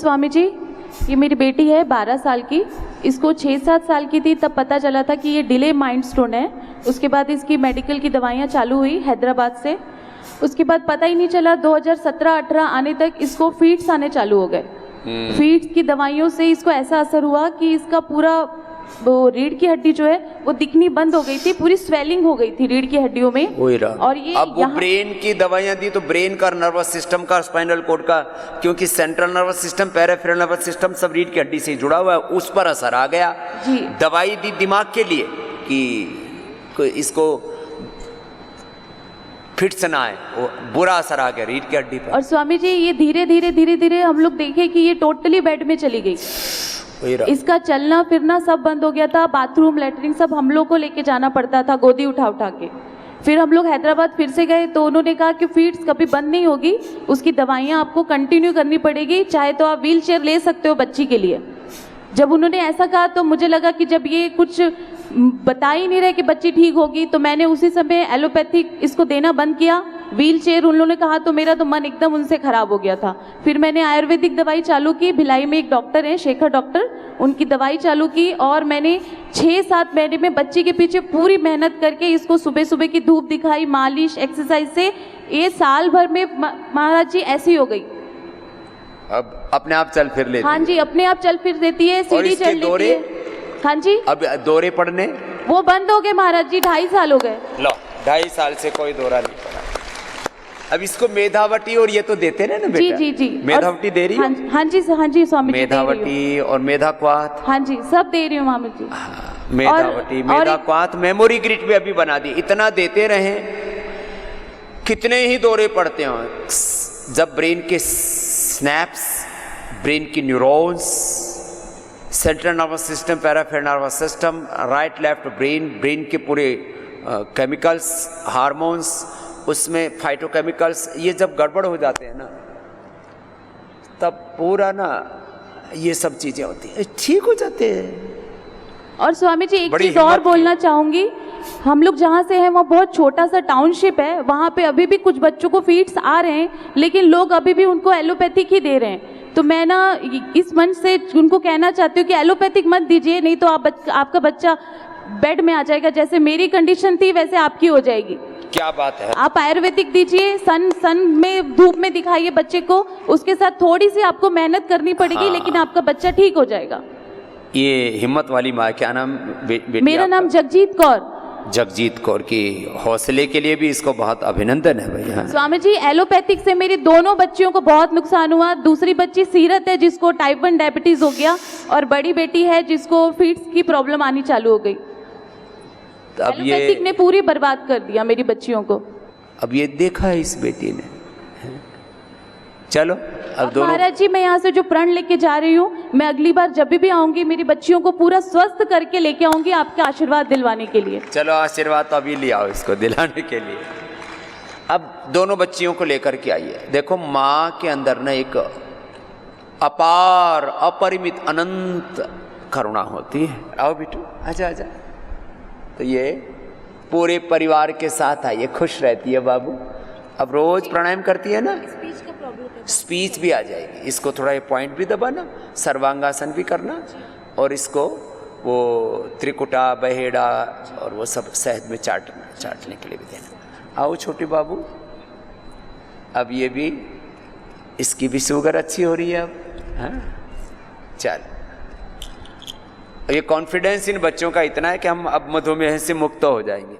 स्वामी जी, ये मेरी बेटी है 12 साल की। इसको 6-7 साल की थी तब पता चला था कि ये डिले माइलस्टोन है। उसके बाद इसकी मेडिकल की दवाइयाँ चालू हुई हैदराबाद से। उसके बाद पता ही नहीं चला 2017-18 आने तक इसको फीड्स आने चालू हो गए। फीड्स की दवाइयों से इसको ऐसा असर हुआ कि इसका पूरा वो रीढ़ की हड्डी जो है वो दिखनी बंद हो गई थी, पूरी स्वेलिंग हो गई थी रीढ़ की हड्डियों में। और ये अब वो ब्रेन की दवाइयां दी तो ब्रेन का, नर्वस सिस्टम का, स्पाइनल कोड का, क्योंकि central nervous system, peripheral nervous system सब रीढ़ की हड्डी से जुड़ा हुआ है, उस पर असर आ गया जी। दवाई दी दिमाग के लिए कि इसको फिट से ना आए, वो बुरा असर आ गया रीढ़ की हड्डी पर। और स्वामी जी ये धीरे धीरे हम लोग देखे कि ये टोटली बेड में चली गई। इसका चलना फिरना सब बंद हो गया था। बाथरूम, लेटरिन सब हम लोग को लेके जाना पड़ता था, गोदी उठा उठा के। फिर हम लोग हैदराबाद फिर से गए तो उन्होंने कहा कि फीड्स कभी बंद नहीं होगी, उसकी दवाइयाँ आपको कंटिन्यू करनी पड़ेगी, चाहे तो आप व्हील चेयर ले सकते हो बच्ची के लिए। जब उन्होंने ऐसा कहा तो मुझे लगा कि जब ये कुछ बता ही नहीं रहे कि बच्ची ठीक होगी, तो मैंने उसी समय एलोपैथिक इसको देना बंद किया। व्हील चेयर उन्होंने कहा तो मेरा तो मन एकदम उनसे खराब हो गया था। फिर मैंने आयुर्वेदिक दवाई चालू की। भिलाई में एक डॉक्टर हैं, शेखर डॉक्टर, उनकी दवाई चालू की। और मैंने 6-7 महीने में बच्ची के पीछे पूरी मेहनत करके इसको सुबह सुबह की धूप दिखाई, मालिश, एक्सरसाइज से ये साल भर में महाराज जी ऐसी हो गई। अब अपने आप चल फिर लेती है। हाँ जी, अपने आप चल फिर देती है, सीढ़ी चढ़ लेती है। हाँ जी, अब दौरे पड़ने वो बंद हो गए महाराज जी, 2.5 साल हो गए। लो 2.5 साल से कोई दौरा नहीं पड़ा। अब इसको मेधावटी और ये तो देते रहे ना बेटा? जी जी। मेधावटी दे रही हो? हाँ जी स्वामी जी। मेधावटी और मेधाक्वाथ, हाँ जी सब दे रही हूँ मामी जी। मेधावटी, मेधाक्वाथ, मेमोरी ग्रिड भी अभी बना दी। इतना देते रहे, कितने ही दौरे पड़ते हो। जब ब्रेन के स्नैप्स, ब्रेन की neurons, central nervous system, peripheral nervous system, right left brain, brain के पूरे केमिकल्स, हार्मोन्स, उसमें फाइटोकेमिकल्स, ये जब गड़बड़ हो जाते हैं ना तब पूरा ना ये सब चीजें होती हैं, ठीक हो जाते हैं। और स्वामी जी एक चीज और बोलना चाहूंगी, हम लोग जहाँ से हैं वहाँ बहुत छोटा सा टाउनशिप है, वहाँ पे अभी भी कुछ बच्चों को फीड्स आ रहे हैं, लेकिन लोग अभी भी उनको एलोपैथिक ही दे रहे हैं। तो मैं ना इस मंच से उनको कहना चाहती हूँ कि एलोपैथिक मत दीजिए, नहीं तो आपका बच्चा बेड में आ जाएगा। जैसे मेरी कंडीशन थी वैसे आपकी हो जाएगी। क्या बात है। आप आयुर्वेदिक दीजिए, सन में, धूप में दिखाइए बच्चे को, उसके साथ थोड़ी सी आपको मेहनत करनी पड़ेगी। हाँ। लेकिन आपका बच्चा ठीक हो जाएगा। ये हिम्मत वाली माँ, क्या नाम मेरा नाम जगजीत कौर। जगजीत कौर की हौसले के लिए भी इसको बहुत अभिनंदन है भैया। स्वामी जी एलोपैथिक से मेरी दोनों बच्चियों को बहुत नुकसान हुआ। दूसरी बच्ची सीरत है जिसको टाइप 1 डायबिटीज हो गया, और बड़ी बेटी है जिसको फीड्स की प्रॉब्लम आनी चालू हो गई। अब एलोपैथिक ने पूरी बर्बाद कर दिया मेरी बच्चियों को। अब ये देखा है इस बेटी ने। चलो अब दोनों महाराज जी, मैं यहाँ से जो प्रण लेके जा रही हूँ, मैं अगली बार जब भी आऊंगी मेरी बच्चियों को पूरा स्वस्थ करके लेके आऊंगी आपके आशीर्वाद दिलवाने के लिए। चलो आशीर्वाद तो अभी ले आओ इसको दिलाने के लिए। अब दोनों बच्चियों को लेकर के आइए। देखो माँ के अंदर ना एक अपार, अपरिमित, अनंत करुणा होती है। आओ बेटू, आजा आजा। तो ये पूरे परिवार के साथ आइए, खुश रहती है बाबू। अब रोज प्राणायाम करती है ना, स्पीच भी आ जाएगी। इसको थोड़ा ये पॉइंट भी दबाना, सर्वांगासन भी करना, और इसको वो त्रिकुटा, बहेड़ा और वो सब शहद में चाटने के लिए भी देना। आओ छोटे बाबू। अब ये भी, इसकी भी शुगर अच्छी हो रही है अब। हाँ चल, ये कॉन्फिडेंस इन बच्चों का इतना है कि हम अब मधुमेह से मुक्त हो जाएंगे।